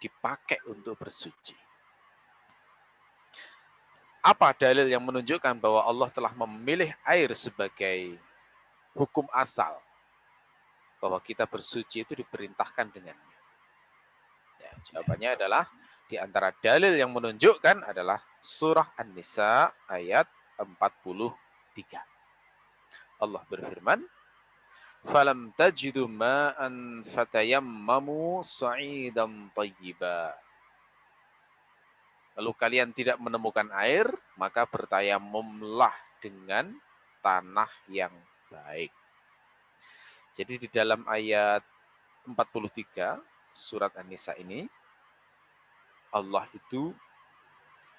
dipakai untuk bersuci. Apa dalil yang menunjukkan bahwa Allah telah memilih air sebagai hukum asal? Bahwa kita bersuci itu diperintahkan dengannya. Ya, jawabannya adalah di antara dalil yang menunjukkan adalah surah An-Nisa ayat 43. Allah berfirman, "Falam tajidu ma'an fatayammamu sa'idan thayyiba." Lalu kalian tidak menemukan air, maka bertayamumlah dengan tanah yang baik. Jadi di dalam ayat 43 surat An-Nisa ini, Allah itu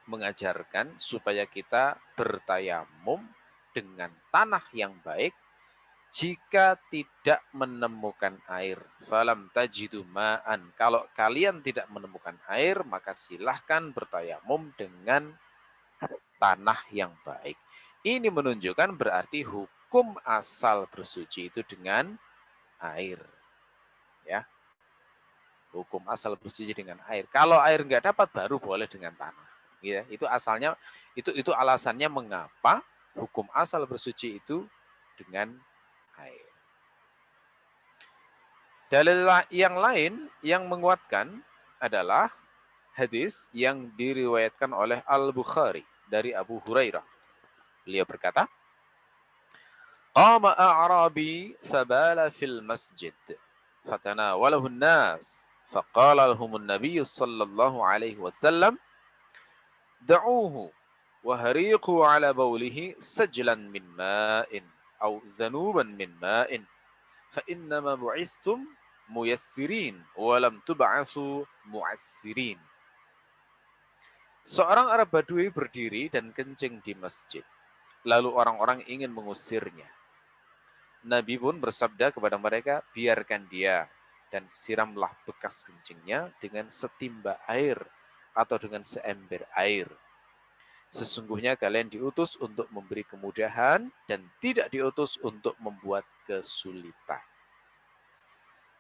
mengajarkan supaya kita bertayamum dengan tanah yang baik jika tidak menemukan air. Falam tajidu ma'an. Kalau kalian tidak menemukan air, maka silahkan bertayamum dengan tanah yang baik. Ini menunjukkan berarti hukum asal bersuci itu dengan air. Ya, hukum asal bersuci dengan air. Kalau air nggak dapat, baru boleh dengan tanah. Ya, itu asalnya, itu alasannya mengapa hukum asal bersuci itu dengan air. Dalil yang lain yang menguatkan adalah hadis yang diriwayatkan oleh Al-Bukhari dari Abu Hurairah. Beliau berkata, "Qama a'rabi fabala fil masjid fatanawalahu an-nas faqala lahum an-nabiy sallallahu alaihi wasallam da'uhu wa hariqu ala bawlihi sajlan min ma'in aw zanuban min ma'in fa innama bu'istum muyassirin walam tub'atsu mu'assirin." Seorang Arab Badui berdiri dan kencing di masjid. Lalu orang-orang ingin mengusirnya. Nabi pun bersabda kepada mereka, biarkan dia dan siramlah bekas kencingnya dengan setimba air atau dengan seember air. Sesungguhnya kalian diutus untuk memberi kemudahan dan tidak diutus untuk membuat kesulitan.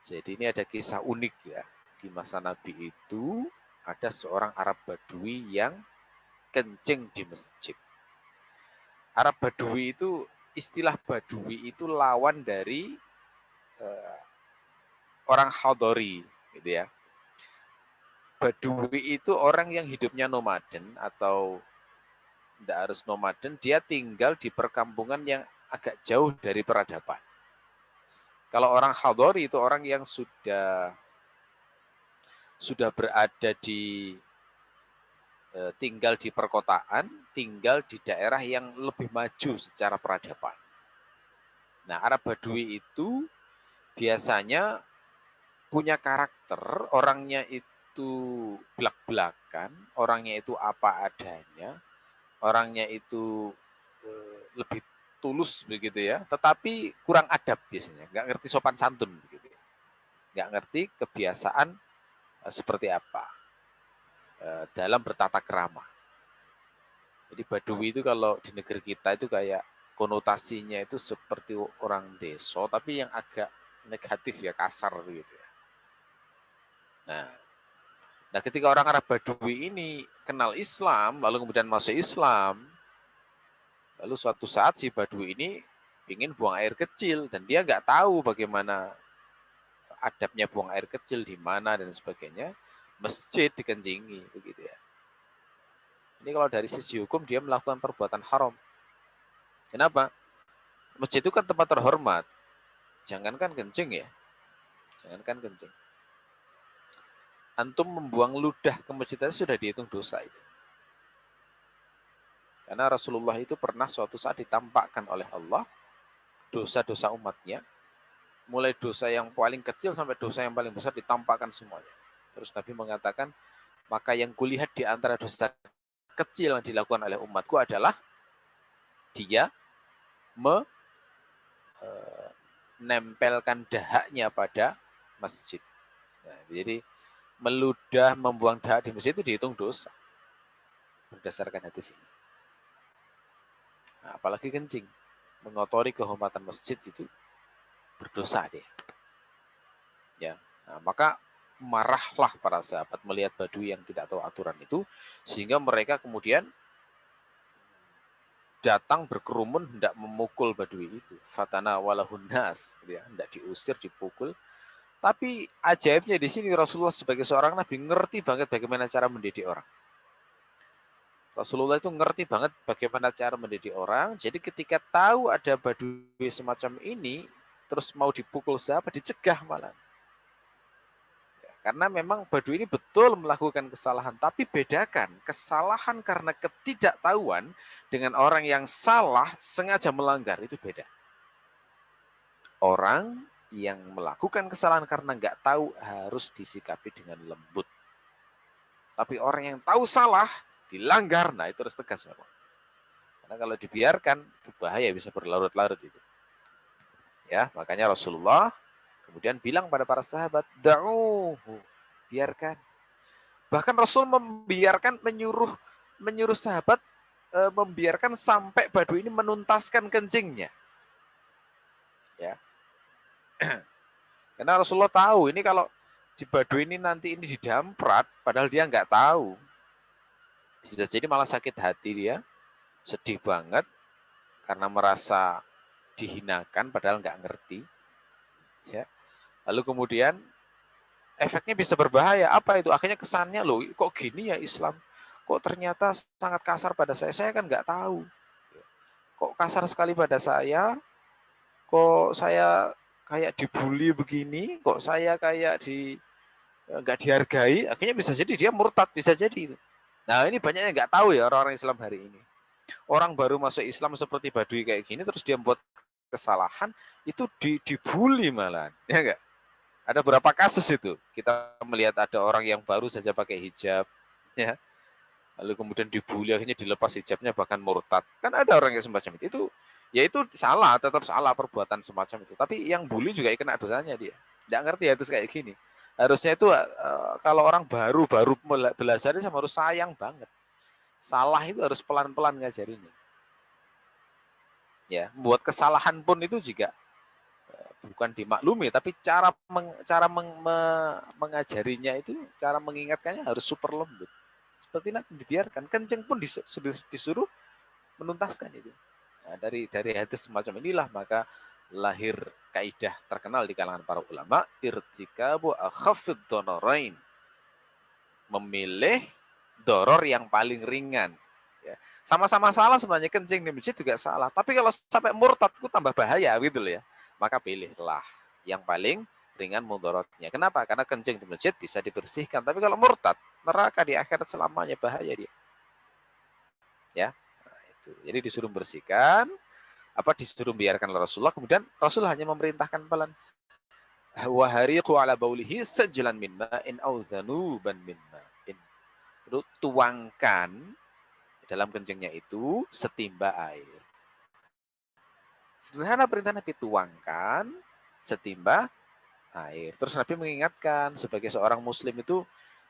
Jadi ini ada kisah unik ya. Di masa Nabi itu ada seorang Arab Badui yang kencing di masjid. Arab Badui itu, istilah Badui itu lawan dari orang Hadori, gitu ya. Badui itu orang yang hidupnya nomaden atau tidak harus nomaden, dia tinggal di perkampungan yang agak jauh dari peradaban. Kalau orang Hadori itu orang yang sudah berada di tinggal di perkotaan, tinggal di daerah yang lebih maju secara peradaban. Nah, Arab Badui itu biasanya punya karakter, orangnya itu belak-belakan, orangnya itu apa adanya, orangnya itu lebih tulus begitu ya, tetapi kurang adab biasanya, nggak ngerti sopan santun begitu ya, nggak ngerti kebiasaan seperti apa dalam bertata krama. Jadi Badui itu kalau di negeri kita itu kayak konotasinya itu seperti orang desa, tapi yang agak negatif ya, kasar begitu ya. Nah, ketika orang Arab Badui ini kenal Islam, lalu kemudian masuk Islam, lalu suatu saat si Badui ini ingin buang air kecil dan dia nggak tahu bagaimana adabnya buang air kecil di mana dan sebagainya, masjid dikencingi begitu ya. Ini kalau dari sisi hukum dia melakukan perbuatan haram. Kenapa? Masjid itu kan tempat terhormat. Jangankan kencing ya. Jangankan kencing. Antum membuang ludah ke masjid itu sudah dihitung dosa itu. Karena Rasulullah itu pernah suatu saat ditampakkan oleh Allah dosa-dosa umatnya, mulai dosa yang paling kecil sampai dosa yang paling besar ditampakkan semuanya. Terus Nabi mengatakan, maka yang kulihat di antara dosa kecil yang dilakukan oleh umatku adalah dia menempelkan dahaknya pada masjid. Nah, jadi meludah, membuang dahak di masjid itu dihitung dosa berdasarkan hadis ini. Nah, apalagi kencing, mengotori kehormatan masjid itu berdosa dia. Ya, nah, maka marahlah para sahabat melihat Badui yang tidak tahu aturan itu, sehingga mereka kemudian datang berkerumun hendak memukul Badui itu. Fatana walahun nas, gitu ya, hendak diusir, dipukul. Tapi ajaibnya di sini Rasulullah sebagai seorang nabi ngerti banget bagaimana cara mendidik orang. Rasulullah itu ngerti banget bagaimana cara mendidik orang. Jadi ketika tahu ada Badui semacam ini, terus mau dipukul siapa, dicegah malah. Karena memang Badui ini betul melakukan kesalahan, tapi bedakan kesalahan karena ketidaktahuan dengan orang yang salah sengaja melanggar, itu beda. Orang yang melakukan kesalahan karena nggak tahu harus disikapi dengan lembut. Tapi orang yang tahu salah, dilanggar, nah itu harus tegas memang. Karena kalau dibiarkan, itu bahaya, bisa berlarut-larut itu. Ya, makanya Rasulullah kemudian bilang pada para sahabat, da'uhu, biarkan. Bahkan Rasul membiarkan menyuruh sahabat membiarkan sampai Badui ini menuntaskan kencingnya. Ya. Karena Rasulullah tahu ini kalau di Badui ini nanti ini didamprat, padahal dia nggak tahu. Bisa jadi malah sakit hati dia, sedih banget karena merasa dihinakan padahal nggak ngerti. Ya. Lalu kemudian efeknya bisa berbahaya. Apa itu? Akhirnya kesannya loh, kok gini ya Islam? Kok ternyata sangat kasar pada saya? Saya kan nggak tahu. Kok kasar sekali pada saya? Kok saya kayak dibully begini? Kok saya kayak nggak dihargai? Akhirnya bisa jadi dia murtad, bisa jadi itu. Nah ini banyak yang nggak tahu ya orang-orang Islam hari ini. Orang baru masuk Islam seperti Badui kayak gini, terus dia membuat kesalahan, itu dibully malah, ya enggak? Ada berapa kasus itu? Kita melihat ada orang yang baru saja pakai hijab, ya, lalu kemudian dibully, akhirnya dilepas hijabnya, bahkan murtad. Kan ada orang yang semacam itu. Ya itu salah, tetap salah perbuatan semacam itu. Tapi yang bully juga kena dosanya dia. Nggak ngerti ya terus kayak gini. Harusnya itu kalau orang baru belajar sama harus sayang banget. Salah itu harus pelan-pelan ngajarinnya. Ya, membuat kesalahan pun itu juga bukan dimaklumi, tapi mengajarinya itu, cara mengingatkannya harus super lembut. Seperti Nabi dibiarkan, kenceng pun disuruh menuntaskan itu. Nah, dari hadis semacam inilah maka lahir kaidah terkenal di kalangan para ulama, irtikabu akhafid donораin, memilih doror yang paling ringan. Ya. Sama-sama salah sebenarnya, kencing di masjid juga salah. Tapi kalau sampai murtad itu tambah bahaya gitu loh ya. Maka pilihlah yang paling ringan mudorotnya. Kenapa? Karena kencing di masjid bisa dibersihkan. Tapi kalau murtad, neraka di akhirat selamanya, bahaya dia. Ya, nah, itu. Jadi disuruh bersihkan, disuruh biarkan Rasulullah. Kemudian Rasul hanya memerintahkan pelan. Wahariqu ala baulihi sajlan min ma'in au zanuban min ma'in. Tuangkan dalam kencingnya itu setimba air. Sederhana perintah Nabi, tuangkan setimba air. Terus Nabi mengingatkan sebagai seorang muslim itu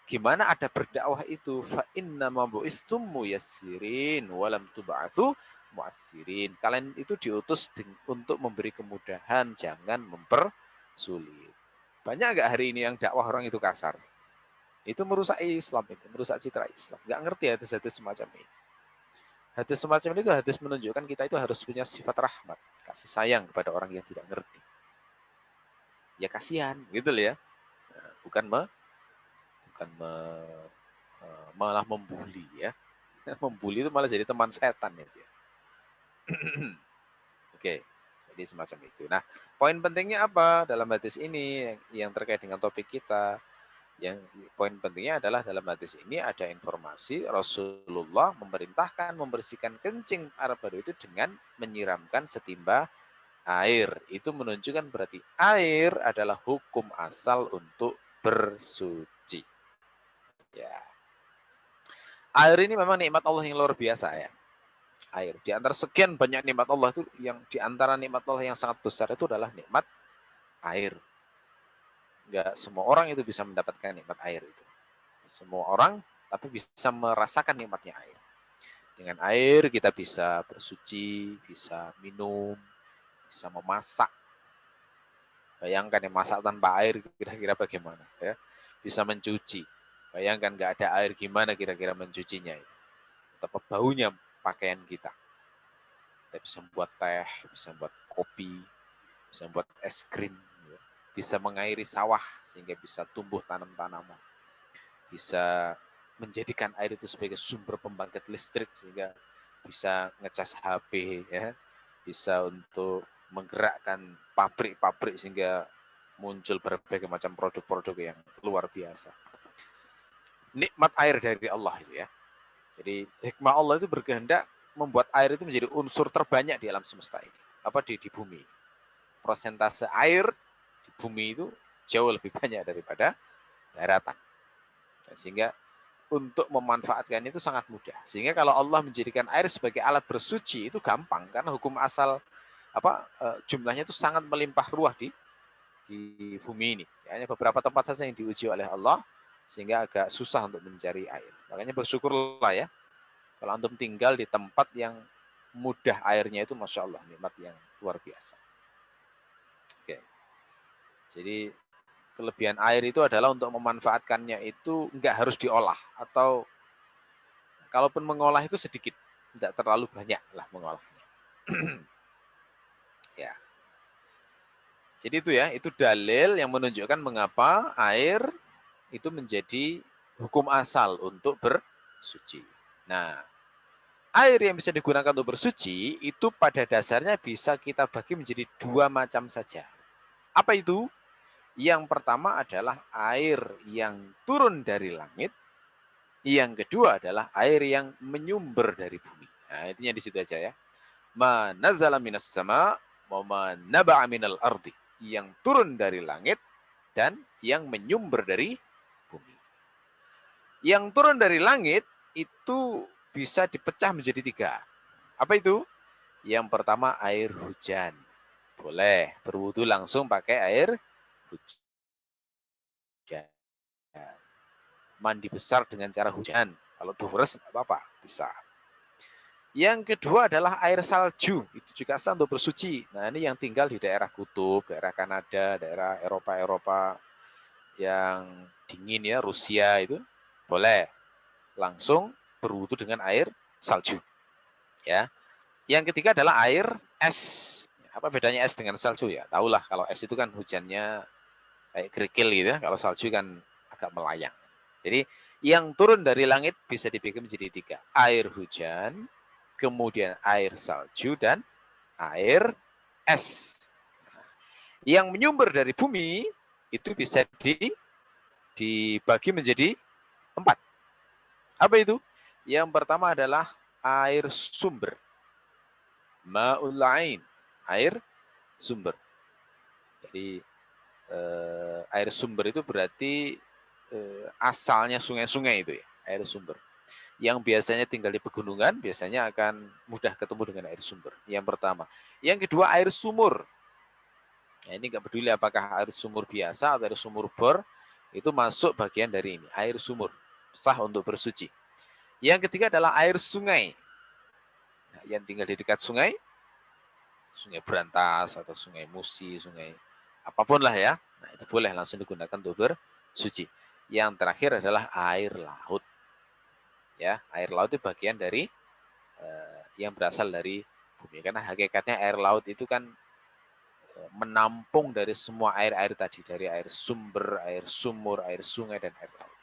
gimana ada berdakwah itu, fa inna ma bu'istum muyassirin walam tub'atsu mu'assirin. Kalian itu diutus untuk memberi kemudahan, jangan mempersulit. Banyak enggak hari ini yang dakwah orang itu kasar? Itu merusak Islam, itu merusak citra Islam. Enggak ngerti hadis-hadis semacam ini. Hadis semacam itu hadis menunjukkan kita itu harus punya sifat rahmat, kasih sayang kepada orang yang tidak ngerti. Ya kasihan, gitu loh ya. Bukan malah membuli ya. Membuli itu malah jadi teman setan ya. Oke, jadi semacam itu. Nah, poin pentingnya apa dalam hadis ini yang terkait dengan topik kita? Yang poin pentingnya adalah dalam hadis ini ada informasi Rasulullah memerintahkan membersihkan kencing Arab Badui itu dengan menyiramkan setimba air. Itu menunjukkan berarti air adalah hukum asal untuk bersuci. Ya. Air ini memang nikmat Allah yang luar biasa ya. Air. Di antara sekian banyak nikmat Allah itu, yang di antara nikmat Allah yang sangat besar itu adalah nikmat air. Enggak semua orang itu bisa mendapatkan nikmat air itu. Semua orang tapi bisa merasakan nikmatnya air. Dengan air kita bisa bersuci, bisa minum, bisa memasak. Bayangkan ya, masak tanpa air kira-kira bagaimana ya. bisa mencuci. Bayangkan nggak ada air, gimana kira-kira mencucinya itu. Betapa baunya pakaian kita. Kita bisa buat teh, bisa buat kopi, bisa buat es krim, bisa mengairi sawah sehingga bisa tumbuh tanam-tanaman. Bisa menjadikan air itu sebagai sumber pembangkit listrik sehingga bisa ngecas HP, ya, bisa untuk menggerakkan pabrik-pabrik sehingga muncul berbagai macam produk-produk yang luar biasa. Nikmat air dari Allah itu ya. Jadi hikmah Allah itu berkehendak membuat air itu menjadi unsur terbanyak di alam semesta ini. Apa di bumi. Persentase air di bumi itu jauh lebih banyak daripada daratan. Sehingga untuk memanfaatkan itu sangat mudah. Sehingga kalau Allah menjadikan air sebagai alat bersuci itu gampang karena hukum asal jumlahnya itu sangat melimpah ruah di bumi ini. Hanya beberapa tempat saja yang diuji oleh Allah sehingga agak susah untuk mencari air. Makanya bersyukurlah ya kalau antum tinggal di tempat yang mudah airnya itu, masya Allah, nikmat yang luar biasa. Oke. Jadi kelebihan air itu adalah untuk memanfaatkannya itu nggak harus diolah, atau kalaupun mengolah itu sedikit, tidak terlalu banyak lah mengolahnya. Ya. Jadi itu ya, itu dalil yang menunjukkan mengapa air itu menjadi hukum asal untuk bersuci. Nah, air yang bisa digunakan untuk bersuci itu pada dasarnya bisa kita bagi menjadi dua macam saja. Apa itu? Yang pertama adalah air yang turun dari langit. Yang kedua adalah air yang menyumber dari bumi. Nah, intinya di situ aja ya. Ma nazala minas sama wa ma naba'a minal ardi. Yang turun dari langit dan yang menyumber dari bumi. Yang turun dari langit itu bisa dipecah menjadi tiga. Apa itu? Yang pertama air hujan. Boleh berwudu langsung pakai air hujan. Mandi besar dengan cara hujan. Kalau duhres nggak apa-apa, bisa. Yang kedua adalah air salju. Itu juga sah untuk bersuci. Nah, ini yang tinggal di daerah kutub, daerah Kanada, daerah Eropa-Eropa yang dingin ya, Rusia itu boleh langsung berwudu dengan air salju. Ya. Yang ketiga adalah air es. Apa bedanya es dengan salju ya? Tahulah kalau es itu kan hujannya kayak kerikil gitu ya. Kalau salju kan agak melayang. Jadi yang turun dari langit bisa dibagi menjadi tiga. Air hujan, kemudian air salju, dan air es. Yang menyumber dari bumi itu bisa dibagi menjadi 4. Apa itu? Yang pertama adalah air sumber. Ma'ul ain, air sumber. Jadi air sumber itu berarti asalnya sungai-sungai itu ya, air sumber. Yang biasanya tinggal di pegunungan biasanya akan mudah ketemu dengan air sumber. Yang pertama. Yang kedua air sumur. Nah, ini nggak peduli apakah air sumur biasa atau air sumur bor, itu masuk bagian dari ini, air sumur. Sah untuk bersuci. Yang ketiga adalah air sungai. Nah, yang tinggal di dekat sungai, sungai Berantas atau sungai Musi, sungai apapun lah ya. Nah, itu boleh langsung digunakan untuk bersuci. Yang terakhir adalah air laut. Ya, air laut itu bagian dari yang berasal dari bumi. Karena hakikatnya air laut itu kan menampung dari semua air-air tadi, dari air sumber, air sumur, air sungai, dan air laut.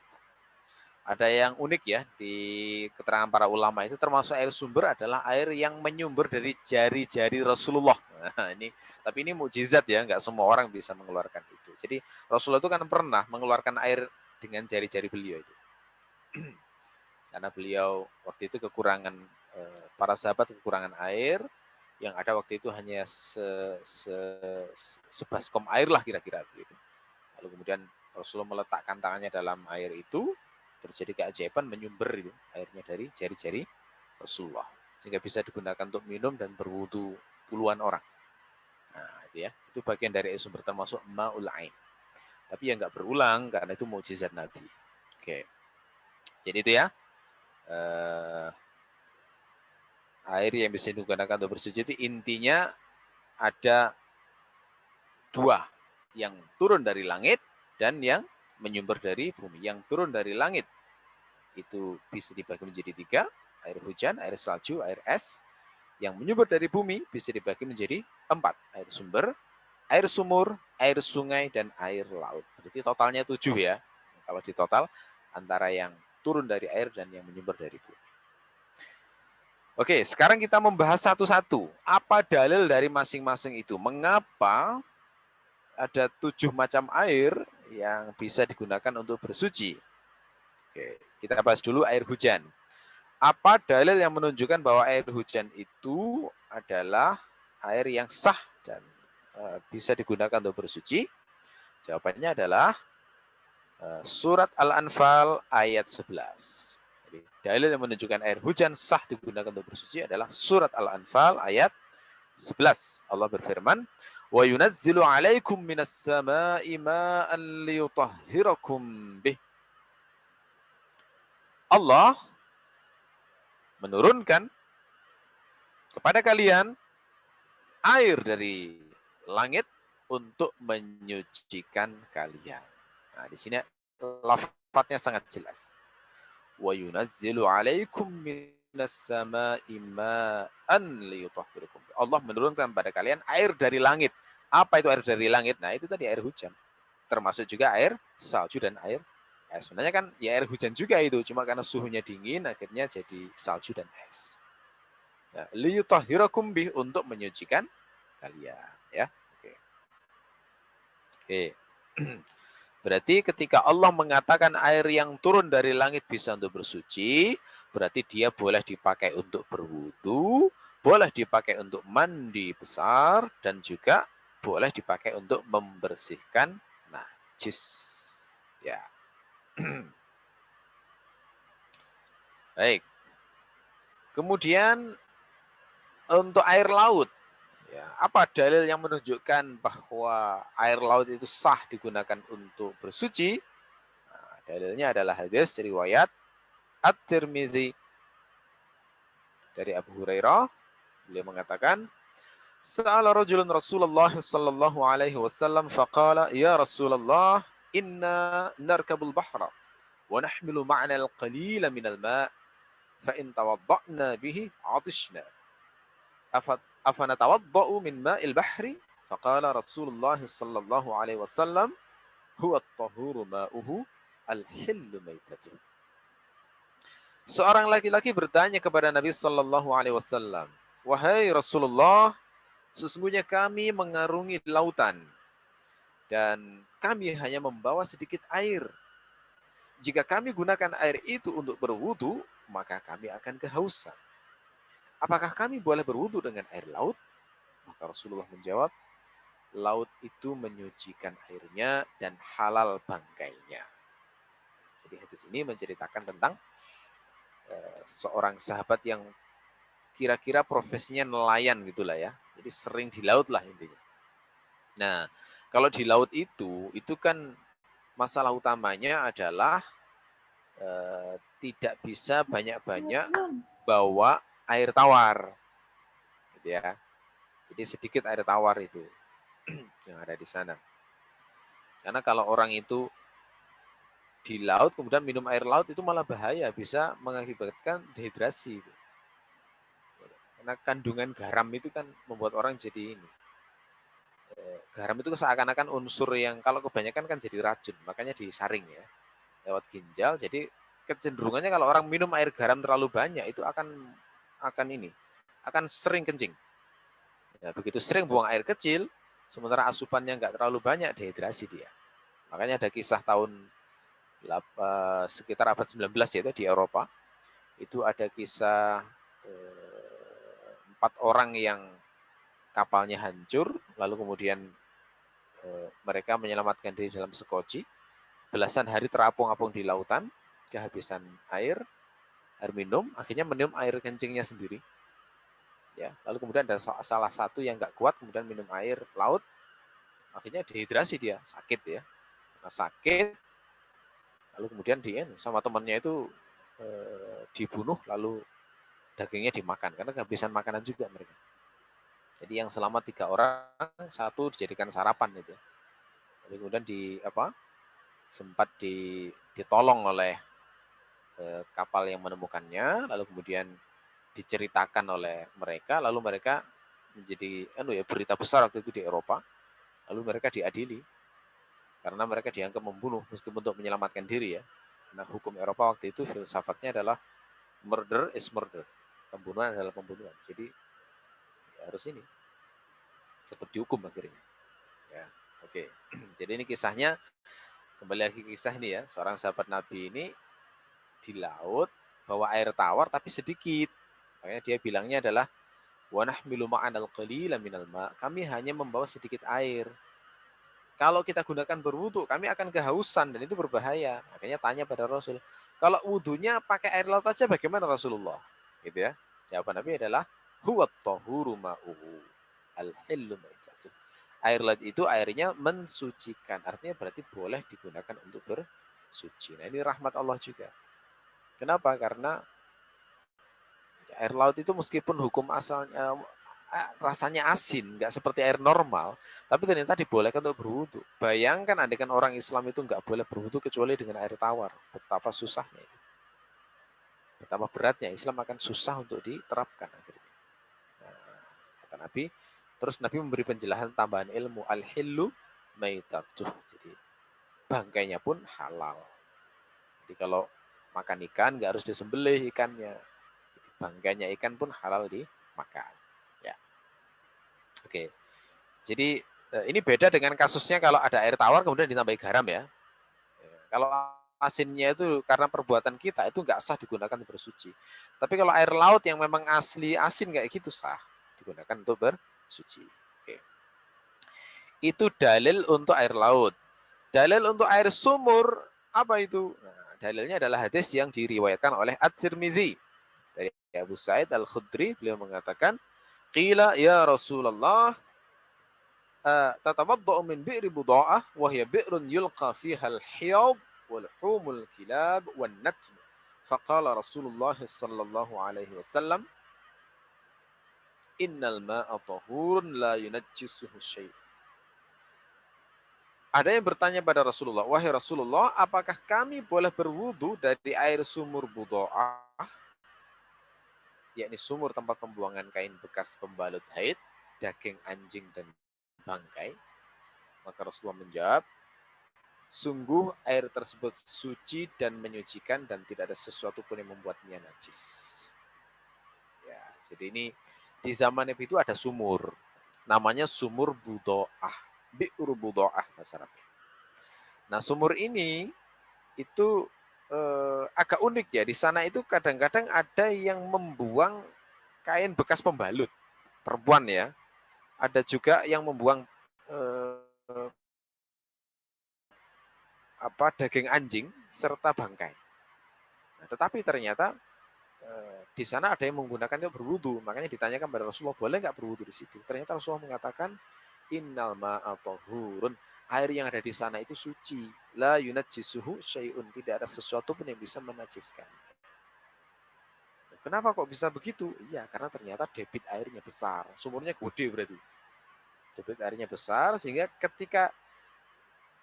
Ada yang unik ya di keterangan para ulama itu, termasuk air sumber adalah air yang menyumber dari jari-jari Rasulullah. Nah, tapi ini mukjizat ya, nggak semua orang bisa mengeluarkan itu. Jadi Rasulullah itu kan pernah mengeluarkan air dengan jari-jari beliau itu. Karena beliau waktu itu kekurangan, para sahabat kekurangan air, yang ada waktu itu hanya sebaskom air lah kira-kira begitu. Lalu kemudian Rasulullah meletakkan tangannya dalam air itu, terjadi keajaiban menyumber itu airnya dari jari-jari Rasulullah, sehingga bisa digunakan untuk minum dan berwudu puluhan orang. Nah, itu ya, itu bagian dari air sumber, termasuk ma'ul ain. Tapi yang nggak berulang karena itu mukjizat Nabi. Oke, jadi itu ya, air yang bisa digunakan untuk bersuci itu intinya ada dua, yang turun dari langit dan yang menyumber dari bumi. Yang turun dari langit itu bisa dibagi menjadi 3, air hujan, air salju, air es. Yang menyumber dari bumi bisa dibagi menjadi 4, air sumber, air sumur, air sungai, dan air laut. Berarti totalnya 7 ya. Kalau di total antara yang turun dari air dan yang menyumber dari bumi. Oke, sekarang kita membahas satu-satu. Apa dalil dari masing-masing itu? Mengapa ada 7 macam air yang bisa digunakan untuk bersuci? Oke, kita bahas dulu air hujan. Apa dalil yang menunjukkan bahwa air hujan itu adalah air yang sah dan bisa digunakan untuk bersuci? Jawabannya adalah surat Al-Anfal ayat 11. Jadi, dalil yang menunjukkan air hujan sah digunakan untuk bersuci adalah surat Al-Anfal ayat 11. Allah berfirman, "Wa yunazzilu 'alaikum minas sama'i ma'an liyutahhirakum bih." Allah menurunkan kepada kalian air dari langit untuk menyucikan kalian. Nah, di sini lafadznya sangat jelas. Wa yunazzilu 'alaikum minas sama'i ma'an liyutahhirakum. Allah menurunkan pada kalian air dari langit. Apa itu air dari langit? Nah, itu tadi air hujan. Termasuk juga air salju dan air es. Sebenarnya kan ya air hujan juga itu, cuma karena suhunya dingin akhirnya jadi salju dan es. Nah, liyutahhirakum bih, untuk menyucikan kalian, ya. Oke. Oke. Berarti ketika Allah mengatakan air yang turun dari langit bisa untuk bersuci, berarti dia boleh dipakai untuk berwudu, boleh dipakai untuk mandi besar, dan juga boleh dipakai untuk membersihkan najis. Ya. Baik. Kemudian untuk air laut, ya, apa dalil yang menunjukkan bahwa air laut itu sah digunakan untuk bersuci? Nah, dalilnya adalah hadis riwayat At-Tirmizi dari Abu Hurairah. Beliau mengatakan, "Sa'ala rajulun Rasulullah sallallahu alaihi wasallam faqala, ya Rasulullah, inna narkabul bahra wa nahmilu ma'na al-qalila minal ma' fa in tawadda'na bihi 'atishna. Afanatawadda'u min ma'il bahri?" Faqala Rasulullah sallallahu alaihi wasallam, "Huwa at-tahuru ma'uhu al-hillu maitatuh." Seorang laki-laki bertanya kepada Nabi sallallahu alaihi wasallam, "Wahai Rasulullah, sesungguhnya kami mengarungi lautan dan kami hanya membawa sedikit air. Jika kami gunakan air itu untuk berwudu, maka kami akan kehausan. Apakah kami boleh berwudu dengan air laut?" Maka Rasulullah menjawab, "Laut itu menyucikan airnya dan halal bangkainya." Jadi hadis ini menceritakan tentang seorang sahabat yang kira-kira profesinya nelayan gitulah ya. Jadi sering di laut lah intinya. Nah, kalau di laut itu kan masalah utamanya adalah tidak bisa banyak-banyak bawa air tawar, gitu ya. Jadi sedikit air tawar itu yang ada di sana. Karena kalau orang itu di laut kemudian minum air laut itu malah bahaya, bisa mengakibatkan dehidrasi. Karena kandungan garam itu kan membuat orang jadi ini. Garam itu seakan-akan unsur yang kalau kebanyakan kan jadi racun, makanya disaring ya lewat ginjal. Jadi kecenderungannya kalau orang minum air garam terlalu banyak itu akan sering kencing. Ya, begitu sering buang air kecil, sementara asupannya nggak terlalu banyak, dehidrasi dia. Makanya ada kisah sekitar abad 19 ya, di Eropa. Itu ada kisah 4 orang yang kapalnya hancur, lalu kemudian mereka menyelamatkan diri dalam sekoci. Belasan hari terapung-apung di lautan, kehabisan air minum, akhirnya minum air kencingnya sendiri. Ya, lalu kemudian ada salah satu yang nggak kuat, kemudian minum air laut, akhirnya dehidrasi dia, sakit ya. Karena sakit, lalu kemudian sama temannya itu dibunuh, lalu dagingnya dimakan, karena kehabisan makanan juga mereka. Jadi yang selamat 3 orang, 1 dijadikan sarapan itu. Lalu kemudian sempat ditolong oleh kapal yang menemukannya, lalu kemudian diceritakan oleh mereka, lalu mereka menjadi berita besar waktu itu di Eropa, lalu mereka diadili karena mereka dianggap membunuh meskipun untuk menyelamatkan diri ya. Karena hukum Eropa waktu itu filsafatnya adalah murder is murder, pembunuhan adalah pembunuhan. Jadi ya harus ini tetap dihukum akhirnya. Ya, oke. Jadi ini kisahnya, kembali lagi kisah ini ya, seorang sahabat Nabi ini di laut bawa air tawar tapi sedikit. Makanya dia bilangnya adalah wa nahmilu ma'anal qalila minal ma'. Kami hanya membawa sedikit air. Kalau kita gunakan berwudu, kami akan kehausan dan itu berbahaya. Makanya tanya pada Rasul, kalau wudunya pakai air laut aja bagaimana Rasulullah? Gitu ya. Jawaban Nabi adalah huwa tahuru ma'uhu al-hillu maitatuh. Air laut itu airnya mensucikan. Artinya berarti boleh digunakan untuk bersuci. Nah, ini rahmat Allah juga. Kenapa? Karena air laut itu meskipun hukum asalnya rasanya asin, nggak seperti air normal, tapi ternyata dibolehkan untuk berwudu. Bayangkan andekan orang Islam itu nggak boleh berwudu kecuali dengan air tawar. Betapa susahnya itu. Betapa beratnya Islam akan susah untuk diterapkan akhirnya. Nah, kata Nabi, terus Nabi memberi penjelasan tambahan ilmu, al-hillu maitatuh. Jadi bangkainya pun halal. Jadi kalau makan ikan nggak harus disembelih ikannya. Jadi bangkainya ikan pun halal dimakan. Ya. Oke. Jadi ini beda dengan kasusnya kalau ada air tawar kemudian ditambahi garam ya. Kalau asinnya itu karena perbuatan kita itu nggak sah digunakan untuk bersuci. Tapi kalau air laut yang memang asli asin kayak gitu sah digunakan untuk bersuci. Oke. Itu dalil untuk air laut. Dalil untuk air sumur apa itu? Nah, dalilnya adalah hadis yang diriwayatkan oleh At-Tirmidzi dari Abu Sa'id Al-Khudri. Beliau mengatakan, qila ya Rasulullah tatawadda'u min bi'ri buda'ah wa hiya bi'run yulqa fiha al-hiyad wal humul kilab wan natm. Faqala Rasulullah sallallahu alaihi wasallam, innal ma'a tahurun la yunajjisuhu syai'. Ada yang bertanya pada Rasulullah, wahai Rasulullah, apakah kami boleh berwudu dari air sumur buda'ah, yakni sumur tempat pembuangan kain bekas pembalut haid, daging anjing dan bangkai? Maka Rasulullah menjawab, sungguh air tersebut suci dan menyucikan dan tidak ada sesuatu pun yang membuatnya najis. Ya, jadi ini di zaman Nabi itu ada sumur, namanya sumur Budo'ah, Bi'ur Budo'ah bahasa Arabnya. Nah sumur ini itu agak unik ya, di sana itu kadang-kadang ada yang membuang kain bekas pembalut, perempuan ya, ada juga yang membuang daging anjing serta bangkai. Nah, tetapi ternyata di sana ada yang menggunakannya berwudu, makanya ditanyakan pada Rasulullah, boleh nggak berwudu di situ? Ternyata Rasulullah mengatakan, innal ma'a tahurun, air yang ada di sana itu suci, la yunajjisuhu syai'un, tidak ada sesuatu pun yang bisa menajiskan. Kenapa kok bisa begitu? Iya, karena ternyata debit airnya besar, sumurnya gede berarti. Debit airnya besar sehingga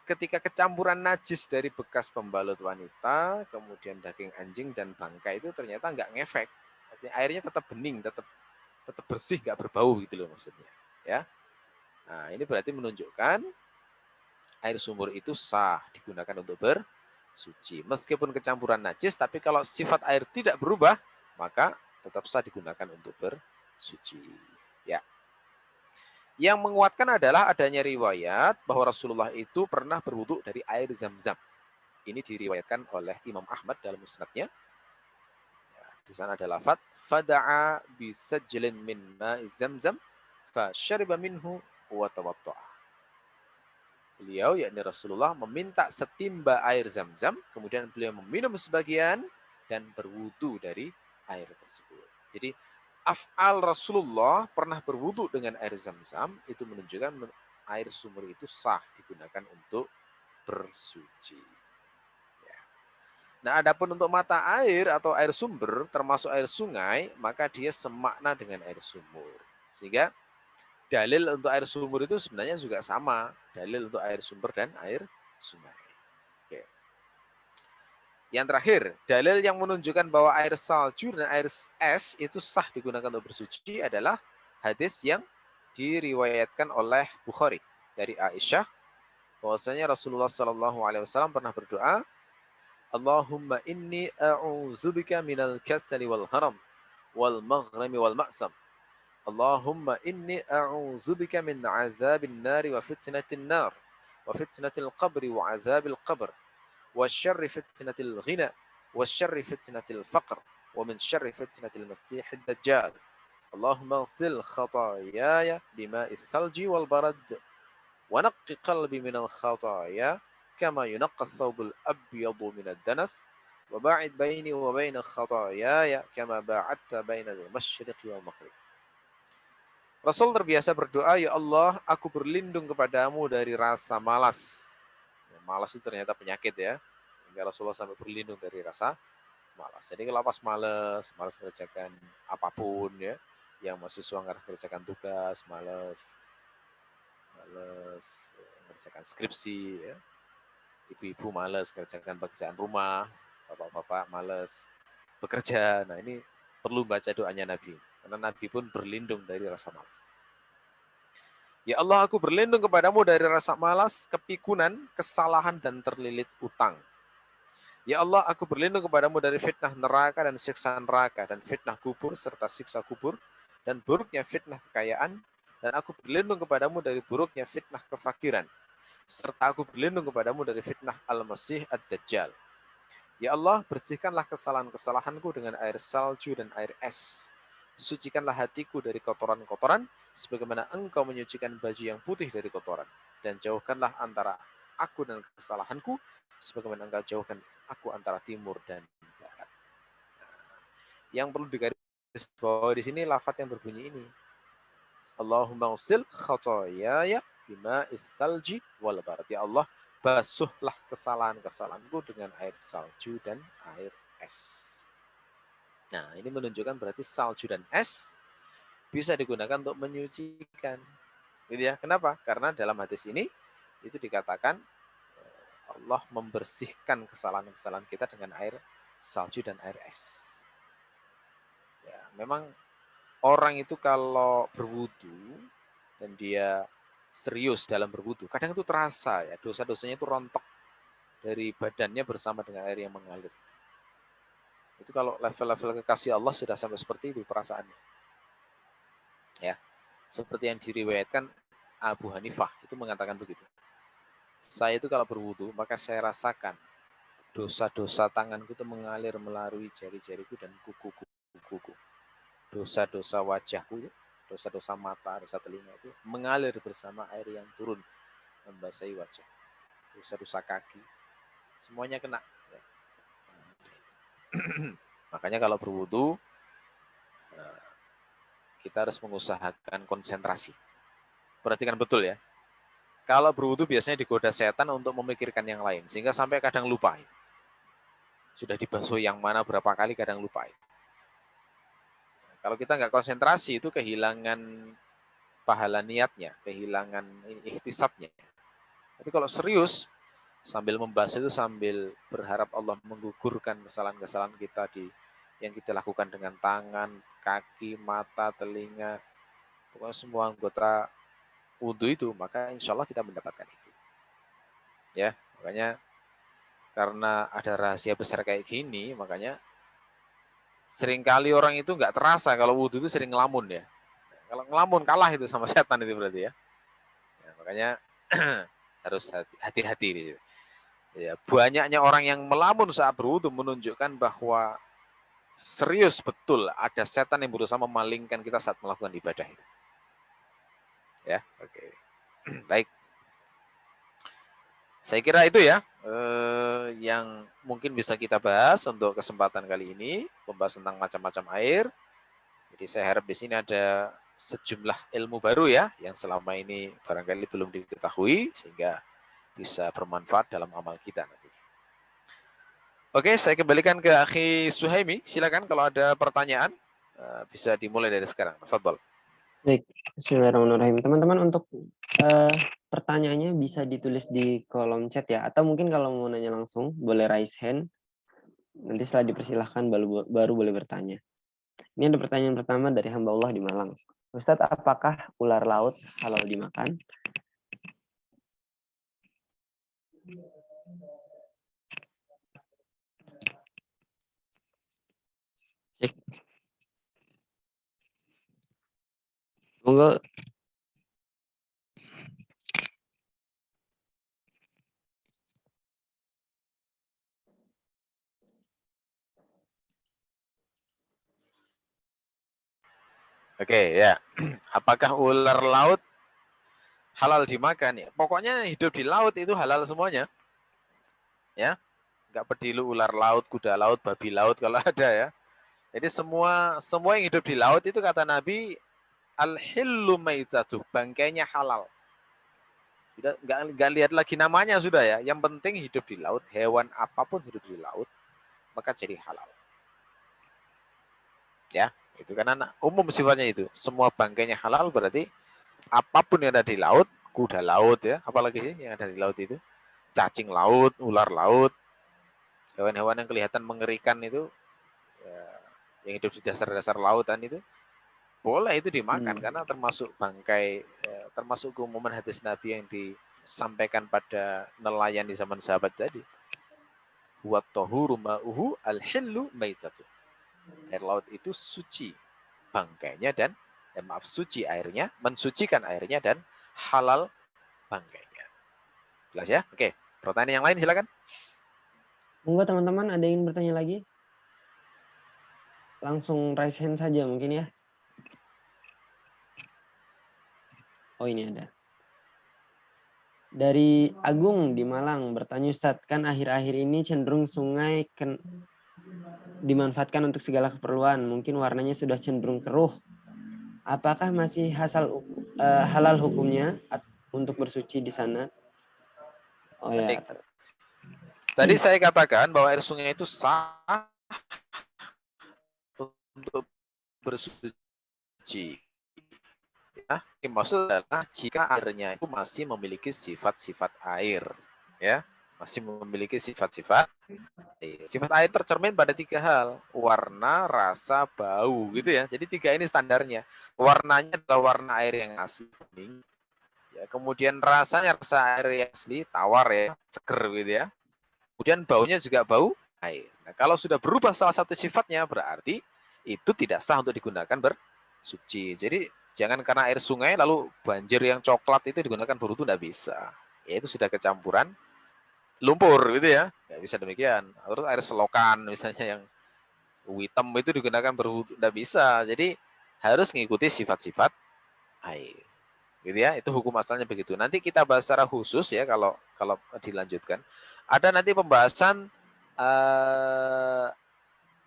ketika kecampuran najis dari bekas pembalut wanita, kemudian daging anjing dan bangkai itu ternyata nggak ngefek. Artinya airnya tetap bening, tetap bersih, nggak berbau gitu loh maksudnya. Ya, nah ini berarti menunjukkan air sumur itu sah digunakan untuk bersuci. Meskipun kecampuran najis, tapi kalau sifat air tidak berubah, maka tetap sah digunakan untuk bersuci. Ya. Yang menguatkan adalah adanya riwayat bahwa Rasulullah itu pernah berwudu dari air Zam-Zam. Ini diriwayatkan oleh Imam Ahmad dalam musnadnya. Ya, di sana ada lafaz fada'a bisajlin min ma'i Zam-Zam fa syariba minhu wa tawadda'a. Beliau yakni Rasulullah meminta setimba air Zam-Zam, kemudian beliau meminum sebagian dan berwudu dari air tersebut. Jadi af'al Rasulullah pernah berwudu dengan air Zam-Zam, itu menunjukkan air sumur itu sah digunakan untuk bersuci. Ya. Nah, adapun untuk mata air atau air sumber, termasuk air sungai, maka dia semakna dengan air sumur. Sehingga dalil untuk air sumur itu sebenarnya juga sama. Dalil untuk air sumber dan air sungai. Oke. Yang terakhir, dalil yang menunjukkan bahwa air salju dan air es itu sah digunakan untuk bersuci adalah hadis yang diriwayatkan oleh Bukhari dari Aisyah bahwasanya Rasulullah Shallallahu Alaihi Wasallam pernah berdoa, Allahumma inni a'udzubika minal kasali wal haram wal maghrami wal ma'sam. Allahumma inni a'udzubika min azabin nari wa fitnatin nar wa fitnatil qabri wa azabil qabr وشر فتنة الغنى وشر فتنة الفقر ومن شر فتنة المسيح الدجال اللهم اغسل خطاياي بماء الثلج والبرد ونق قلبي من الخطايا كما ينقى الثوب الأبيض من الدنس وباعد بيني وبين خطاياي كما باعدت بين المشرق والمغرب. Rasul terbiasa berdoa, ya Allah, aku berlindung kepadamu dari rasa malas. Malas itu ternyata penyakit ya. Hingga Rasulullah sampai berlindung dari rasa malas. Jadi kalau pas malas mengerjakan apapun ya, yang mahasiswa harus mengerjakan tugas, malas mengerjakan skripsi ya. Ibu-ibu malas mengerjakan pekerjaan rumah, bapak-bapak malas bekerja. Nah, ini perlu baca doanya Nabi. Karena Nabi pun berlindung dari rasa malas. Ya Allah, aku berlindung kepadamu dari rasa malas, kepikunan, kesalahan, dan terlilit utang. Ya Allah, aku berlindung kepadamu dari fitnah neraka dan siksa neraka, dan fitnah kubur serta siksa kubur, dan buruknya fitnah kekayaan, dan aku berlindung kepadamu dari buruknya fitnah kefakiran, serta aku berlindung kepadamu dari fitnah Al-Masih Ad-Dajjal. Ya Allah, bersihkanlah kesalahan-kesalahanku dengan air salju dan air es. Sucikanlah hatiku dari kotoran-kotoran, sebagaimana engkau menyucikan baju yang putih dari kotoran. Dan jauhkanlah antara aku dan kesalahanku, sebagaimana engkau jauhkan aku antara timur dan barat. Yang perlu digaris bawah di sini, lafaz yang berbunyi ini. Allahumma usil khotoyaya bima'is salji wal barat. Ya Allah, basuhlah kesalahan-kesalahanku dengan air salju dan air es. Nah, ini menunjukkan berarti salju dan es bisa digunakan untuk menyucikan. Gitu ya. Kenapa? Karena dalam hadis ini itu dikatakan Allah membersihkan kesalahan-kesalahan kita dengan air salju dan air es. Ya, memang orang itu kalau berwudu dan dia serius dalam berwudu, kadang itu terasa ya, dosa-dosanya itu rontok dari badannya bersama dengan air yang mengalir. Itu kalau level-level kekasih Allah sudah sampai seperti itu perasaannya. Ya, seperti yang diriwayatkan Abu Hanifah itu mengatakan begitu. Saya itu kalau berwudu maka saya rasakan dosa-dosa tanganku itu mengalir melalui jari-jariku dan kuku-kuku. Dosa-dosa wajahku, dosa-dosa mata, dosa telinga itu mengalir bersama air yang turun membasahi wajah. Dosa-dosa kaki, semuanya kena. Makanya kalau berwudu kita harus mengusahakan konsentrasi. Perhatikan betul ya. Kalau berwudu biasanya digoda setan untuk memikirkan yang lain, sehingga sampai kadang lupa. Sudah dibasuh yang mana berapa kali kadang lupa. Kalau kita nggak konsentrasi itu kehilangan pahala niatnya, kehilangan ihtisabnya. Tapi kalau serius, sambil membahas itu sambil berharap Allah menggugurkan kesalahan-kesalahan kita yang kita lakukan dengan tangan, kaki, mata, telinga, pokoknya semua anggota wudhu itu, maka insya Allah kita mendapatkan itu. Ya, makanya karena ada rahasia besar kayak gini, makanya seringkali orang itu nggak terasa kalau wudhu itu sering ngelamun ya. Kalau ngelamun kalah itu sama setan itu berarti ya. Makanya harus hati-hati. Ya, banyaknya orang yang melamun saat berwudu menunjukkan bahwa serius betul ada setan yang berusaha memalingkan kita saat melakukan ibadah itu. Ya, oke. Baik. Saya kira itu ya yang mungkin bisa kita bahas untuk kesempatan kali ini, membahas tentang macam-macam air. Jadi saya harap di sini ada sejumlah ilmu baru ya yang selama ini barangkali belum diketahui sehingga bisa bermanfaat dalam amal kita nanti. Oke, saya kembalikan ke Akhi Suhaimi. Silakan kalau ada pertanyaan bisa dimulai dari sekarang. Tafadhol. Baik, bismillahirrahmanirrahim. Teman-teman untuk pertanyaannya bisa ditulis di kolom chat ya, atau mungkin kalau mau nanya langsung boleh raise hand. Nanti setelah dipersilahkan baru boleh bertanya. Ini ada pertanyaan pertama dari hamba Allah di Malang. Ustadz, apakah ular laut halal dimakan? Cek. Monggo. Oke, ya. Apakah ular laut halal dimakan? Ya, pokoknya hidup di laut itu halal semuanya. Ya, nggak peduli ular laut, kuda laut, babi laut kalau ada ya. Jadi semua yang hidup di laut itu kata Nabi al-hillu maitatuh, bangkainya halal. Sudah nggak lihat lagi namanya sudah ya. Yang penting hidup di laut, hewan apapun hidup di laut maka jadi halal. Ya, itu kan anak umum sifatnya itu. Semua bangkainya halal berarti apapun yang ada di laut, kuda laut ya, apalagi sih yang ada di laut itu, cacing laut, ular laut, hewan-hewan yang kelihatan mengerikan itu, ya, yang hidup di dasar-dasar lautan itu, boleh itu dimakan karena termasuk bangkai, termasuk keumuman hadis Nabi yang disampaikan pada nelayan di zaman sahabat tadi. Wa tahuru ma'uhu al-hillu maitatu. Air laut itu suci bangkainya dan maaf suci airnya, mensucikan airnya dan halal bangkainya. Jelas ya? Oke. Pertanyaan yang lain silakan. Monggo teman-teman, ada yang ingin bertanya lagi? Langsung raise hand saja mungkin ya. Oh, ini ada. Dari Agung di Malang bertanya, Ustadz, kan akhir-akhir ini cenderung sungai dimanfaatkan untuk segala keperluan. Mungkin warnanya sudah cenderung keruh. Apakah masih halal hukumnya untuk bersuci di sana? Oh ya. Baik. Tadi saya katakan bahwa air sungai itu sah untuk bersuci. Ya, yang maksud adalah jika airnya itu masih memiliki sifat-sifat air, ya, masih memiliki sifat-sifat air. Sifat air tercermin pada tiga hal: warna, rasa, bau, gitu ya. Jadi tiga ini standarnya. Warnanya adalah warna air yang asli kuning, ya. Kemudian rasanya rasa air yang asli tawar ya, seger gitu ya. Kemudian baunya juga bau air. Nah, kalau sudah berubah salah satu sifatnya berarti itu tidak sah untuk digunakan bersuci. Jadi jangan karena air sungai lalu banjir yang coklat itu digunakan berwudu, tidak bisa. Ya itu sudah kecampuran lumpur gitu ya. Nggak bisa demikian. Terus air selokan misalnya yang hitam itu digunakan berwudu, tidak bisa. Jadi harus mengikuti sifat-sifat air. Gitu ya, itu hukum asalnya begitu. Nanti kita bahas secara khusus ya kalau kalau dilanjutkan. Ada nanti pembahasan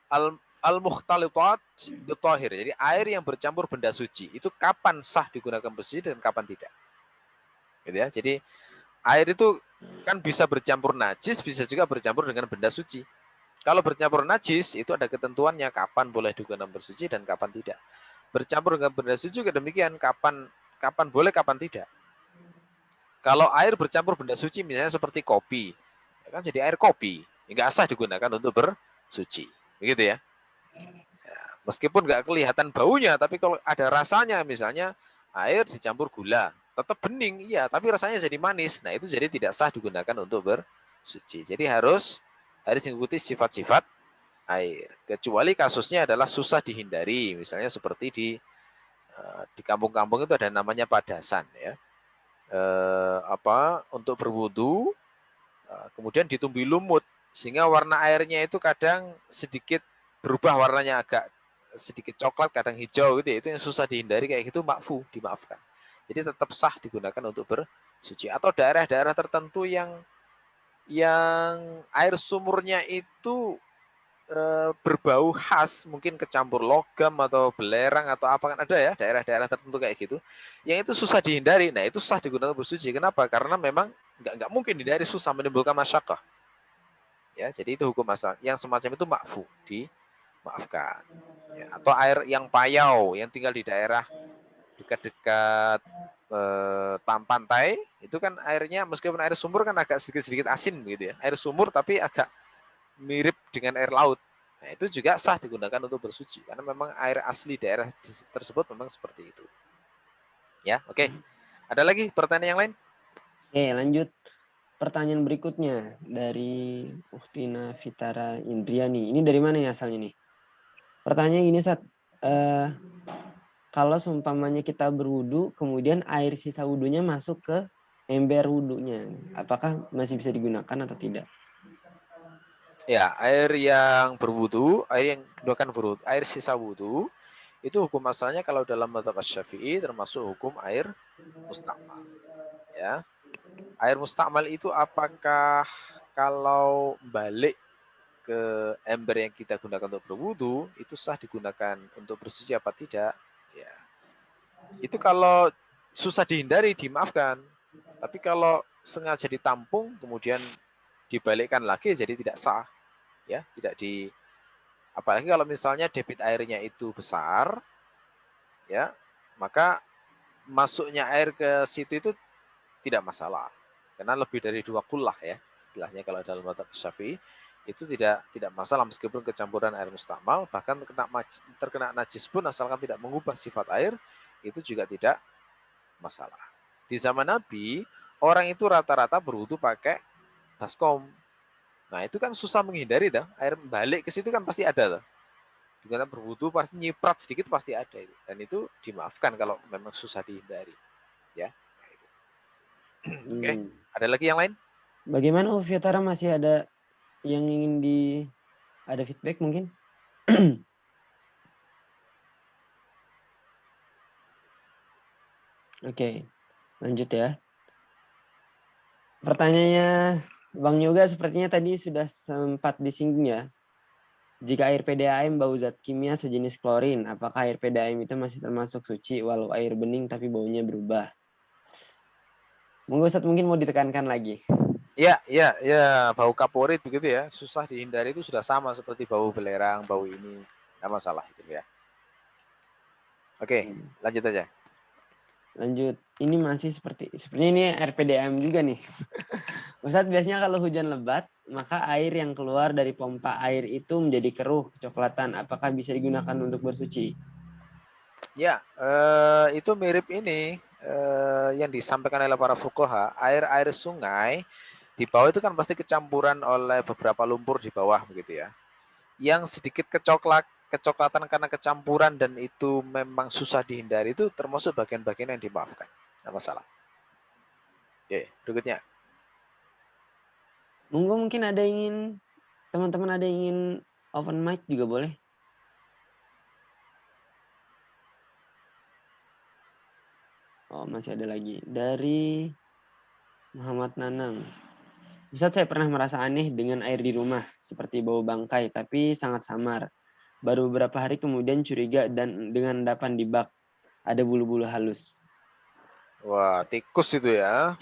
al al-mukhtalitat bitahir. Jadi air yang bercampur benda suci itu kapan sah digunakan bersuci dan kapan tidak. Gitu ya. Jadi air itu kan bisa bercampur najis, bisa juga bercampur dengan benda suci. Kalau bercampur najis itu ada ketentuannya kapan boleh digunakan bersuci dan kapan tidak. Bercampur dengan benda suci juga demikian, kapan boleh, kapan tidak. Kalau air bercampur benda suci misalnya seperti kopi, ya kan jadi air kopi, nggak sah digunakan untuk bersuci, begitu ya. Meskipun nggak kelihatan baunya, tapi kalau ada rasanya, misalnya air dicampur gula, tetap bening, iya, tapi rasanya jadi manis. Nah itu jadi tidak sah digunakan untuk bersuci. Jadi harus mengikuti sifat-sifat air. Kecuali kasusnya adalah susah dihindari, misalnya seperti di kampung-kampung itu ada namanya padasan, ya. Untuk berwudu, kemudian ditumbuhi lumut, sehingga warna airnya itu kadang sedikit berubah warnanya, agak sedikit coklat, kadang hijau gitu ya. Itu yang susah dihindari, kayak gitu dimaafkan. Jadi tetap sah digunakan untuk bersuci. Atau daerah-daerah tertentu yang air sumurnya itu berbau khas, mungkin kecampur logam atau belerang atau apa, kan ada ya daerah-daerah tertentu kayak gitu, yang itu susah dihindari. Nah itu sah digunakan bersuci. Kenapa? Karena memang nggak mungkin dihindari, susah, menimbulkan masyakkah. Ya, jadi itu hukum asal. Yang semacam itu dimaafkan. Ya, atau air yang payau, yang tinggal di daerah dekat-dekat pantai, itu kan airnya meskipun air sumur kan agak sedikit-sedikit asin gitu ya. Air sumur tapi agak mirip dengan air laut. Nah, itu juga sah digunakan untuk bersuci karena memang air asli daerah tersebut memang seperti itu. Ya, oke. Ada lagi pertanyaan yang lain? Oke, lanjut. Pertanyaan berikutnya dari Uktina Fitara Indriani. Ini dari mana nih asalnya nih? Pertanyaannya gini, Sat. Kalau seumpamanya kita berwudu, kemudian air sisa wudunya masuk ke ember wudunya, apakah masih bisa digunakan atau tidak? Ya, air yang berwudu, air yang digunakan berwudu, air sisa wudu, itu hukum asalnya kalau dalam mazhab Syafi'i termasuk hukum air mustakmal. Ya, air mustakmal itu apakah kalau balik ke ember yang kita gunakan untuk berwudu itu sah digunakan untuk bersuci apa tidak? Ya, itu kalau susah dihindari dimaafkan. Tapi kalau sengaja ditampung kemudian dibalikkan lagi jadi tidak sah. Ya, tidak di apalagi kalau misalnya debit airnya itu besar, ya, maka masuknya air ke situ itu tidak masalah. Karena lebih dari 2 kullah ya, istilahnya kalau dalam mazhab Syafi'i itu tidak masalah meskipun kecampuran air mustakmal, bahkan terkena najis pun asalkan tidak mengubah sifat air itu juga tidak masalah. Di zaman Nabi, orang itu rata-rata berwudu pakai baskom. Nah, itu kan susah menghindari dah. Air balik ke situ kan pasti ada tuh. Dimana berwudu pasti nyiprat sedikit pasti ada itu. Dan itu dimaafkan kalau memang susah dihindari. Ya. Nah, itu. Oke. Ada lagi yang lain? Bagaimana Ufiatara, masih ada yang ingin ada feedback mungkin? Oke, lanjut ya. Pertanyaannya Bang Yoga sepertinya tadi sudah sempat disinggung ya. Jika air PDAM bau zat kimia sejenis klorin, apakah air PDAM itu masih termasuk suci walau air bening tapi baunya berubah? Monggo Ustaz, mungkin mau ditekankan lagi. Ya, bau kaporit begitu ya. Susah dihindari itu sudah sama seperti bau belerang, bau ini. Tidak masalah itu ya. Oke, lanjut aja. Lanjut. Ini masih sepertinya ini air PDAM juga nih. Ustadz, biasanya kalau hujan lebat, maka air yang keluar dari pompa air itu menjadi keruh, kecoklatan. Apakah bisa digunakan untuk bersuci? Ya, itu mirip ini yang disampaikan oleh para fuqaha. Air-air sungai di bawah itu kan pasti kecampuran oleh beberapa lumpur di bawah begitu ya. Yang sedikit kecoklatan karena kecampuran dan itu memang susah dihindari itu termasuk bagian-bagian yang dimaafkan. Tidak masalah. Oke, berikutnya. Monggo, mungkin teman-teman ada yang ingin open mic juga boleh. Oh, masih ada lagi. Dari Muhammad Nanang. Ustadz, saya pernah merasa aneh dengan air di rumah, seperti bau bangkai, tapi sangat samar. Baru beberapa hari kemudian curiga dan dengan endapan di bak, ada bulu-bulu halus. Wah, tikus itu ya.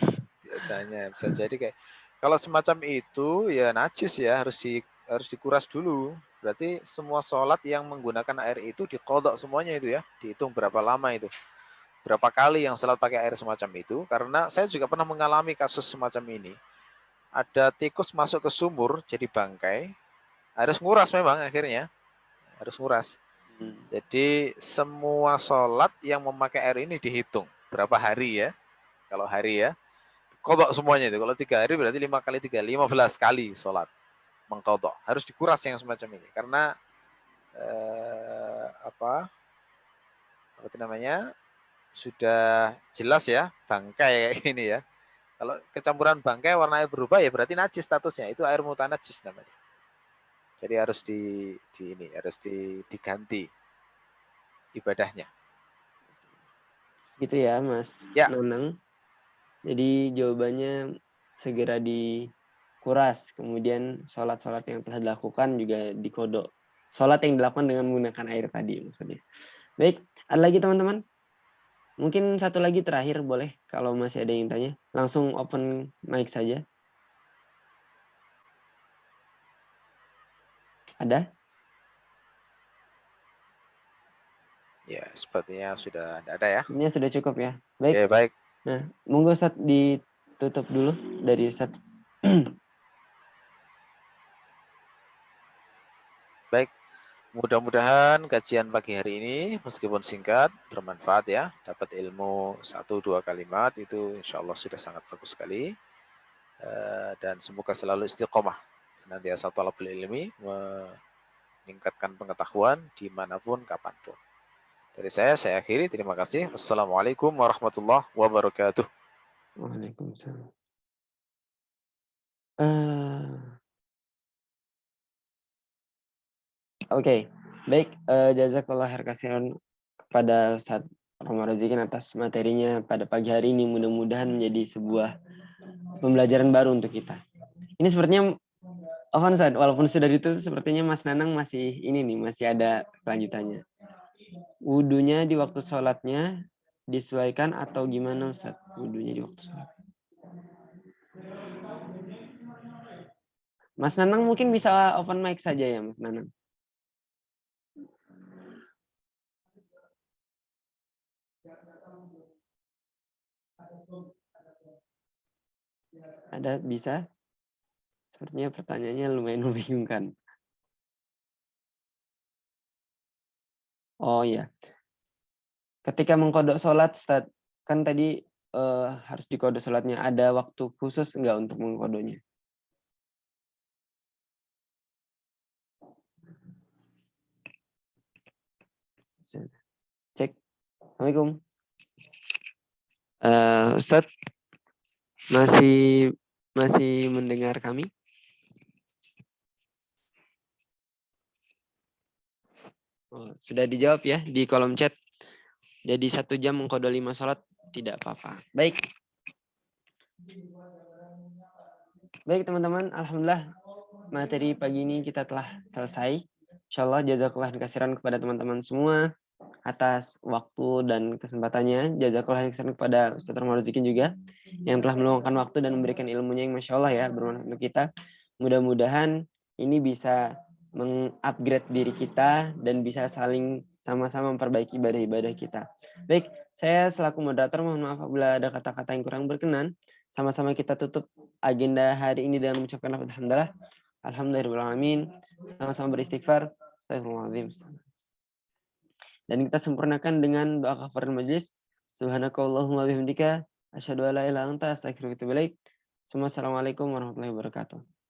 Biasanya bisa jadi kayak kalau semacam itu ya najis ya, harus dikuras dulu. Berarti semua sholat yang menggunakan air itu dikodok semuanya itu ya, dihitung berapa lama itu. Berapa kali yang sholat pakai air semacam itu, karena saya juga pernah mengalami kasus semacam ini. Ada tikus masuk ke sumur jadi bangkai, harus nguras memang akhirnya, harus nguras. Jadi semua sholat yang memakai air ini dihitung berapa hari ya. Kalau hari ya, kodok semuanya itu. Kalau 3 hari berarti 5 kali 3, 15 kali sholat mengkodok. Harus dikuras yang semacam ini karena apa itu namanya sudah jelas ya bangkai kayak ini ya. Kalau kecampuran bangkai warna air berubah ya berarti najis statusnya. Itu air mutanajis namanya. Jadi harus diganti ibadahnya. Gitu ya, Mas Nanang. Jadi jawabannya segera dikuras, kemudian sholat-sholat yang telah dilakukan juga dikodok. Sholat yang dilakukan dengan menggunakan air tadi maksudnya. Baik, ada lagi teman-teman? Mungkin satu lagi terakhir boleh, kalau masih ada yang tanya. Langsung open mic saja. Ada? Ya, sepertinya sudah ada ya. Ini sudah cukup ya. Baik. Oke, baik. Nah, monggo Ustaz ditutup dulu dari Ustaz. Mudah-mudahan kajian pagi hari ini meskipun singkat bermanfaat ya, dapat ilmu 1-2 kalimat itu insya Allah sudah sangat bagus sekali. Dan semoga selalu istiqomah senantiasa talabul ilmi, meningkatkan pengetahuan dimanapun kapanpun. Dari saya akhiri. Terima kasih. Assalamualaikum warahmatullahi wabarakatuh. Waalaikumsalam. Oke, baik. Jazakallah khair kasihan kepada Ustaz Romar Rozikin atas materinya pada pagi hari ini. Mudah-mudahan menjadi sebuah pembelajaran baru untuk kita. Ini sepertinya, Afwan Ustaz, walaupun sudah ditutup, sepertinya Mas Nanang masih ini nih, masih ada kelanjutannya. Wudunya di waktu sholatnya disesuaikan atau gimana Ustaz? Wudunya di waktu sholat. Mas Nanang mungkin bisa open mic saja ya Mas Nanang. Ada bisa? Sepertinya pertanyaannya lumayan membingungkan. Oh iya. Ketika mengkodok sholat, Ustaz, kan tadi harus dikodok sholatnya. Ada waktu khusus enggak untuk mengkodoknya? Cek. Assalamualaikum. Ustaz, masih mendengar kami? Oh, sudah dijawab ya di kolom chat. Jadi 1 jam mengkodok 5 sholat tidak apa-apa. Baik. Baik teman-teman, alhamdulillah materi pagi ini kita telah selesai. Insyaallah jazakallah khairan kepada teman-teman semua atas waktu dan kesempatannya. Jazakallah khairan kepada Ustaz Romar Rozikin juga yang telah meluangkan waktu dan memberikan ilmunya yang Masya Allah ya bermanfaat untuk kita. Mudah-mudahan ini bisa mengupgrade diri kita dan bisa saling sama-sama memperbaiki ibadah-ibadah kita. Baik, saya selaku moderator mohon maaf apabila ada kata-kata yang kurang berkenan. Sama-sama kita tutup agenda hari ini dengan mengucapkan alhamdulillah. Alhamdulillahirrahmanirrahim. Sama-sama beristighfar. Astagfirullahaladzim. Dan kita sempurnakan dengan doa kafaratul majelis. Subhanakallahumma bihamdika asyhadu an la ilaha illa anta astaghfiruka wa atubu ilaik. Assalamualaikum warahmatullahi wabarakatuh.